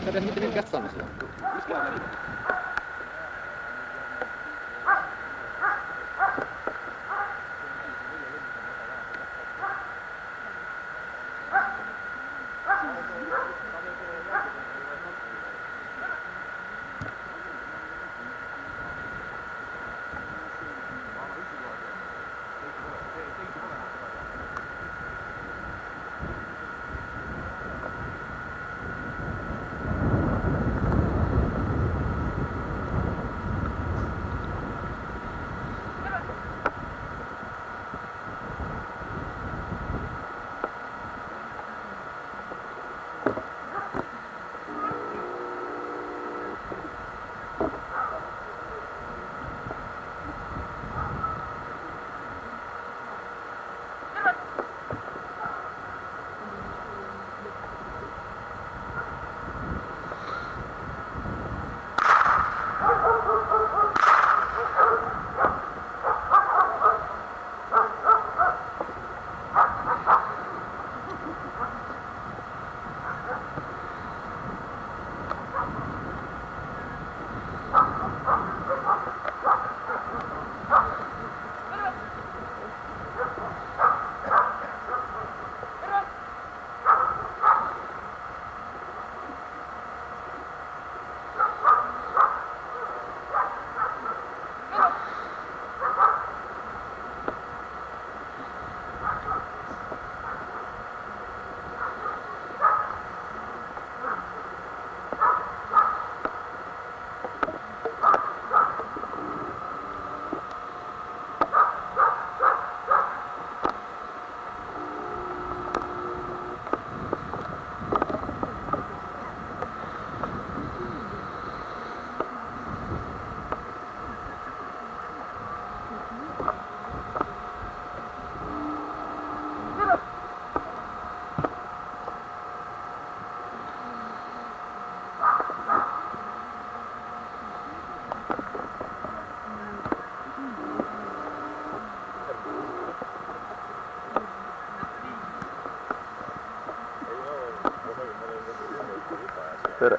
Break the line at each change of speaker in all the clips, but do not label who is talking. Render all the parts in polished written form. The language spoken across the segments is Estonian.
Jag vet inte vilka samma slag.
Tere.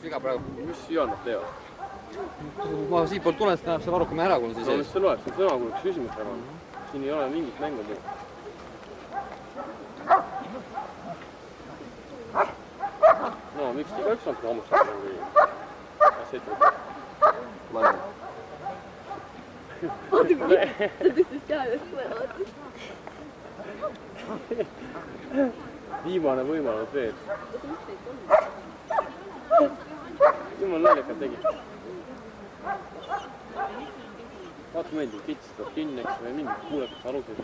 viga praegu.
Mis viga nad teevad?
Ma siit poolt tulen, siis näeb see varrukame ära, kui see sees.
Mis see loeb? See on sõna, kui üks küsimus ära on. Siin ei ole mingit mängu muu. No, miks igaüks on hammustab või kas ettevõtta?
Mõne.
Oota, kui sa tõstis teada,
Viimane võimalus veel. Jumal naljakad tegi. Vaata meeldib, kits tuleb kinni, eks või mingid kuulekas alused.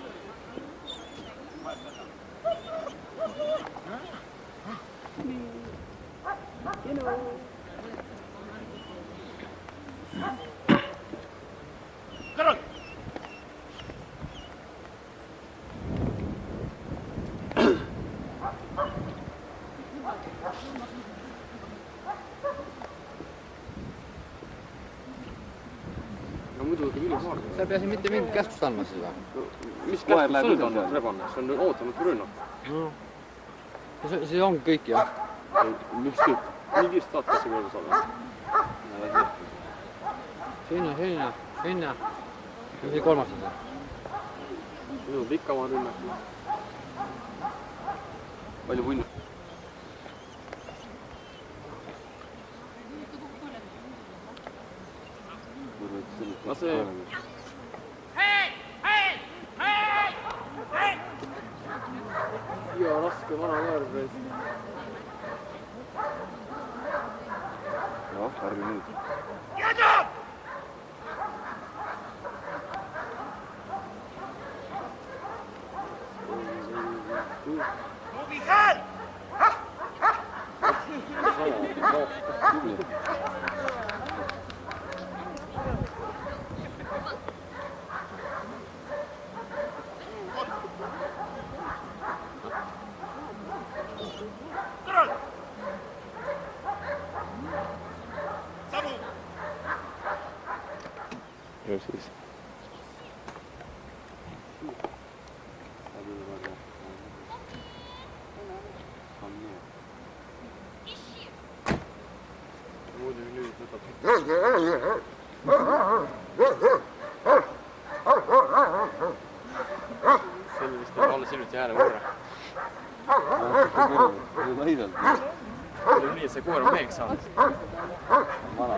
Kõrval!
No muidu ka minu saar.
Sa ei pea siin mitte mingit käskust andma seda.
Mis käskust on andnud rebane? See on ootamatu rünnak.
See ongi kõik, jah.
Miks kõik? Nii kiirst taad kassi korda saada.
Sinna. See kolmas on see.
Minu pikkamaa rünnak. Palju punni. Lase. Ja raske vana järv ees.
Noh, harvi nüüd.
Jätab! Tugi hääl!
Ja siis.
Muidugi nüüd võtab. Selle vist on alles hiljuti hääle võrra.
Naiselt.
See on nii, et see koer on meheks saanud.
Vana.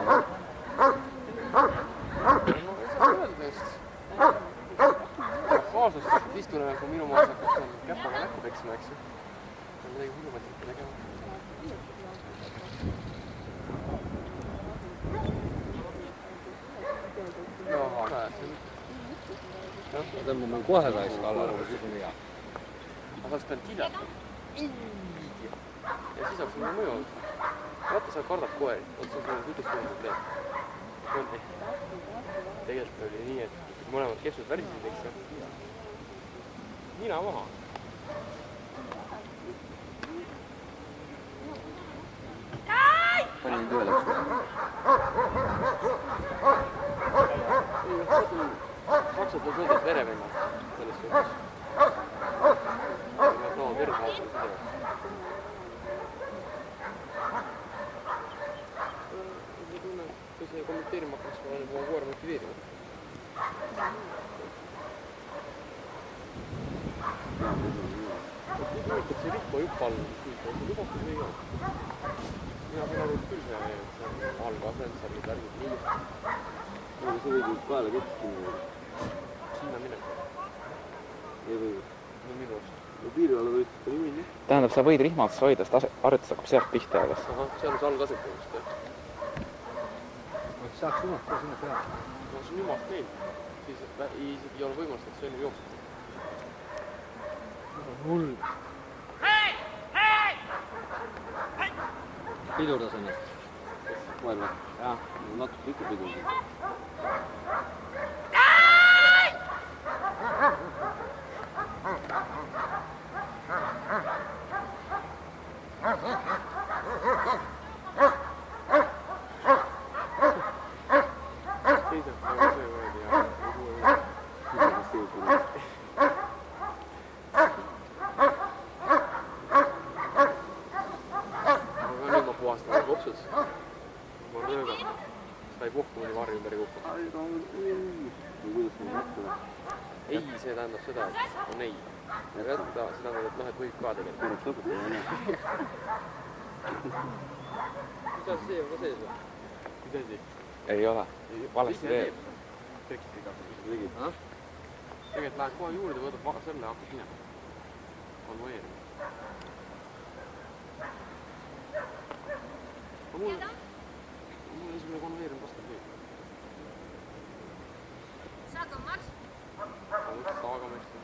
Kaasust istune, kui minu maas hakkab käpaga näkku peksima, eks ju. See on midagi hullumat ikka tegema. Jaa, näed, see on...
Tõmbame kohe raisk alla, kui see on hea.
Aga sa oleks pidanud kiljata. Ja siis oleks minu mõju olnud. Vaata, sa kardad koeri. Oot, see on kuidas tundnud teeb. Tegelikult oli nii, et mõlemad kepsud värisid, eks ju. Nina maha.
Panin tööle, eks või?
Ei, maksad on mõndet verevennad selles suhtes. No, verd vaatavad pidevalt. Kui see kommenteerima hakkaks, ma olen juba koera motiveerinud. Nüüd huvitad see rippa jupp all, see lubatud või ei ole? Mina sain aru küll see allkaasensargid värgid nii.
See võidi kaela kettkini.
Sinna minema.
Ei või.
No minu arust.
No piirivalve võid seda nii minna.
Tähendab, sa võid rihmast hoida, sest harjutus hakkab sealt pihta alles.
Ahah, seal on see allkasetamist, jah.
Saaks umast ka sinna peale.
No see on jumast meil. Siis isegi ei ole võimalust, et see enne jookseb.
Hull. Pidurdas ennast.
Koer või?
Jah.
Natuke ikka pidurdas.
Aga nüüd ma puhastan kopsus. röögab. Siis ta ei puhku, mõni varju ümber ei kuku.
Või kuidas me mõtleme?
Ei, see tähendab seda, et on ei. Jätta, see tähendab, et noh, et võib ka tegelikult.
Korraks lõpetada, jah.
Kuidas see on ka sees või? Mis asi?
Ei ole. Valesti teeb.
Tekib igasugused
Tegid.
Tegelikult lähed kohe juurde, võtab selle ja hakkab minema. Konvoeerima. Mul esimene konvoeerimine vastab nii. Saagamaks? Saagamaks.